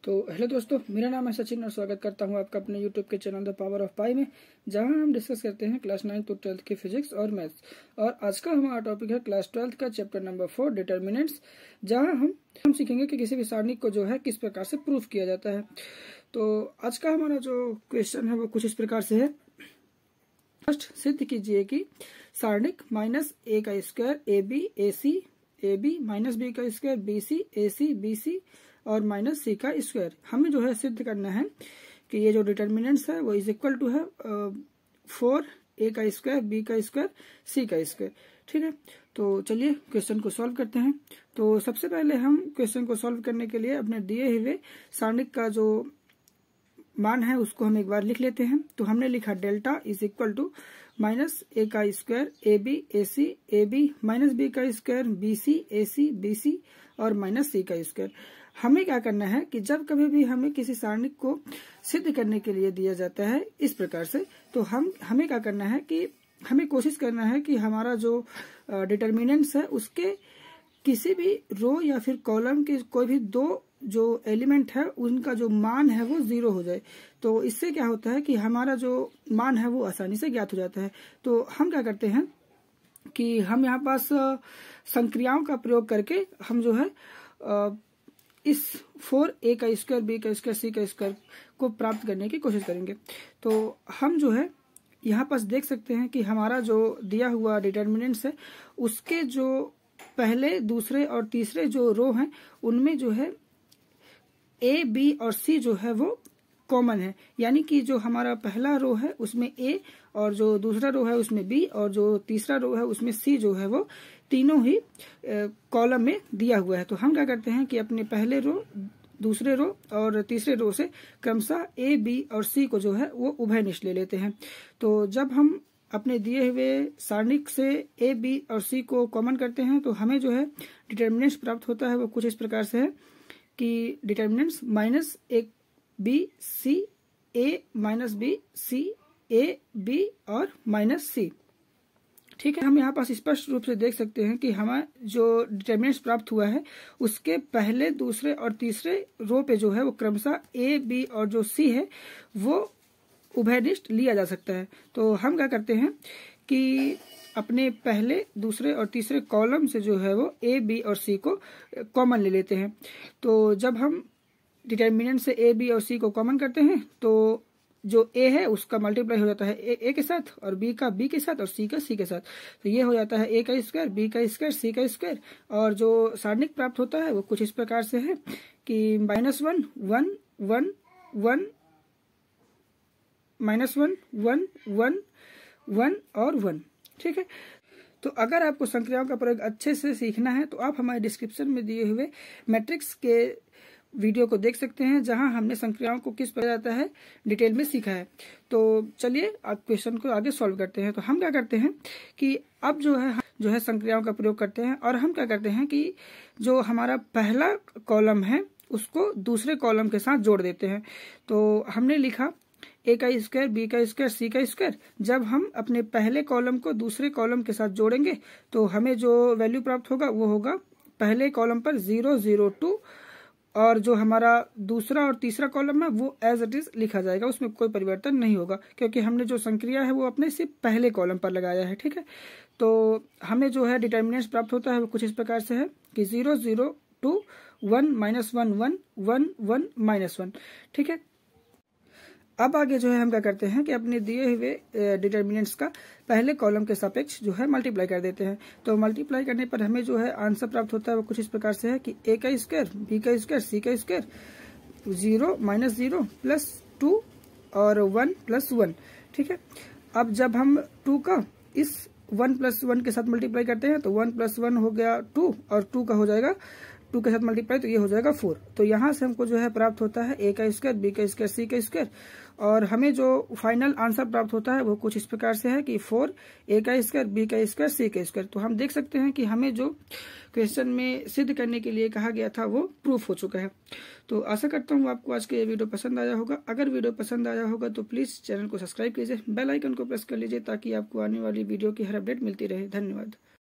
तो हेलो दोस्तों, मेरा नाम है सचिन और स्वागत करता हूं आपका अपने यूट्यूब के चैनल द पावर ऑफ पाई में, जहां हम डिस्कस करते हैं क्लास 9 to 12 की फिजिक्स और मैथ्स। और आज का हमारा टॉपिक है क्लास 12 का चैप्टर नंबर 4 डिटर्मिनेंट्स, जहां हम सीखेंगे कि किसी भी सारणिक को जो है किस प्रकार से प्रूफ किया जाता है। तो आज का हमारा जो क्वेश्चन है वो कुछ इस प्रकार से है। फर्स्ट, सिद्ध कीजिए कि सारणिक माइनस ए का square a b a c a b minus b का square b c a c b c और माइनस सी का स्क्वायर, हमें जो है सिद्ध करना है कि ये जो डिटर्मिनेंट्स है वो इज इक्वल टू है 4 ए का स्क्वायर बी का स्क्वायर सी का स्क्वायर। ठीक है, तो चलिए क्वेश्चन को सॉल्व करते हैं। तो सबसे पहले हम क्वेश्चन को सॉल्व करने के लिए अपने दिए हुए सारणिक का जो मान है उसको हम एक बार लिख लेते हैं। तो हमने लिखा delta is equal to minus a का square a b minus b का square b c b c और माइनस सी का स्क्वायर। हमें क्या करना है कि जब कभी भी हमें किसी सारणिक को सिद्ध करने के लिए दिया जाता है इस प्रकार से, तो हमें क्या करना है कि हमें कोशिश करना है कि हमारा जो डिटर्मिनेंट्स है उसके किसी भी रो या फिर कॉलम के कोई भी दो जो एलिमेंट है उनका जो मान है वो 0 हो जाए। तो इससे क्या होता है कि हमारा जो मान है वो आसानी से ज्ञात हो जाता है। तो हम क्या करते हैं कि हम यहाँ पास संक्रियाओं का प्रयोग करके हम जो है इस 4 ए का स्क्वायर बी का स्क्वायर सी का स्क्वायर को प्राप्त करने की कोशिश करेंगे। तो हम जो है यहाँ पास देख सकते हैं कि हमारा जो दिया हुआ डिटर्मिनेंट्स है उसके जो पहले दूसरे और तीसरे जो रो हैं उनमें जो है ए बी और सी जो है वो कॉमन है, यानी कि जो हमारा पहला रो है उसमें ए और जो दूसरा रो है उसमें बी और जो तीसरा रो है उसमें सी जो है वो तीनों ही कॉलम में दिया हुआ है। तो हम क्या करते हैं कि अपने पहले रो दूसरे रो और तीसरे रो से क्रमशः ए बी और सी को जो है वो उभयनिष्ठ ले लेते हैं। तो जब हम अपने दिए हुए सारणिक से ए बी और सी को कॉमन करते हैं तो हमें जो है डिटर्मिनेंट्स प्राप्त होता है वो कुछ इस प्रकार से है कि determinants minus a b c a minus b c a b और माइनस सी। ठीक है, हम यहाँ पास स्पष्ट रूप से देख सकते हैं कि हमें जो डिटर्मिनेंट्स प्राप्त हुआ है उसके पहले दूसरे और तीसरे रो पे जो है वो क्रमशः ए बी और जो सी है वो उभयनिष्ठ लिया जा सकता है। तो हम क्या करते हैं कि अपने पहले दूसरे और तीसरे कॉलम से जो है वो ए बी और सी को कॉमन ले लेते हैं। तो जब हम डिटर्मिनेंट से ए बी और सी को कॉमन करते हैं तो जो ए है उसका मल्टीप्लाई हो जाता है ए के साथ और बी का बी के साथ और सी का सी के साथ। तो ये हो जाता है ए का स्क्वायर बी का स्क्वायर सी का स्क्वायर। और जो सारणिक प्राप्त होता है वो कुछ इस प्रकार से है कि -1 1 1 1 -1 1 1 1 और 1। ठीक है, तो अगर आपको संक्रियाओं का प्रयोग अच्छे से सीखना है तो आप हमारे डिस्क्रिप्शन में दिए हुए मैट्रिक्स के वीडियो को देख सकते हैं, जहां हमने संक्रियाओं को किस प्रकार जाता है डिटेल में सीखा है। तो चलिए आप क्वेश्चन को आगे सॉल्व करते हैं। तो हम क्या करते हैं कि अब जो है संक्रियाओं का प्रयोग करते हैं और हम क्या करते हैं कि जो हमारा पहला कॉलम है उसको दूसरे कॉलम के साथ जोड़ देते हैं। तो हमने लिखा ए का स्क्वायर बी का स्क्वायर सी का स्क्वायर। जब हम अपने पहले कॉलम को दूसरे कॉलम के साथ जोड़ेंगे तो हमें जो वैल्यू प्राप्त होगा वो होगा पहले कॉलम पर 0 0 2 और जो हमारा दूसरा और तीसरा कॉलम है वो एज इट इज लिखा जाएगा, उसमें कोई परिवर्तन नहीं होगा क्योंकि हमने जो संक्रिया है वो अपने सिर्फ पहले कॉलम पर लगाया है। ठीक है, तो हमें जो है डिटर्मिनेंट्स प्राप्त होता है वो कुछ इस प्रकार से है कि 0 0 2 1 -1 1 1 1 -1। ठीक है, अब आगे जो है हम क्या करते हैं कि अपने दिए हुए डिटर्मिनेंट्स का पहले कॉलम के सापेक्ष जो है मल्टीप्लाई कर देते हैं। तो मल्टीप्लाई करने पर हमें जो है आंसर प्राप्त होता है वो कुछ इस प्रकार से है कि ए का स्क्वायर बी का स्क्वायर सी का स्क्वायर 0 -0 +2 और 1 + 1। ठीक है, अब जब हम 2 का इस 1 + 1 के साथ मल्टीप्लाई करते हैं तो 1 + 1 हो गया 2 और 2 का हो जाएगा 2 के साथ मल्टीप्लाई तो ये हो जाएगा 4। तो यहाँ से हमको जो है प्राप्त होता है ए का स्क्वायर बी का स्क्वायर सी का स्क्वायर और हमें जो फाइनल आंसर प्राप्त होता है वो कुछ इस प्रकार से है कि 4 ए का स्क्वायर बी का स्क्वायर सी का स्क्वायर। तो हम देख सकते हैं कि हमें जो क्वेश्चन में सिद्ध करने के लिए कहा गया था वो प्रूफ हो चुका है। तो आशा करता हूँ आपको आज का ये वीडियो पसंद आया होगा। अगर वीडियो पसंद आया होगा तो प्लीज़ चैनल को सब्सक्राइब कीजिए, बेल आइकन को प्रेस कर लीजिए ताकि आपको आने वाली वीडियो की हर अपडेट मिलती रहे। धन्यवाद।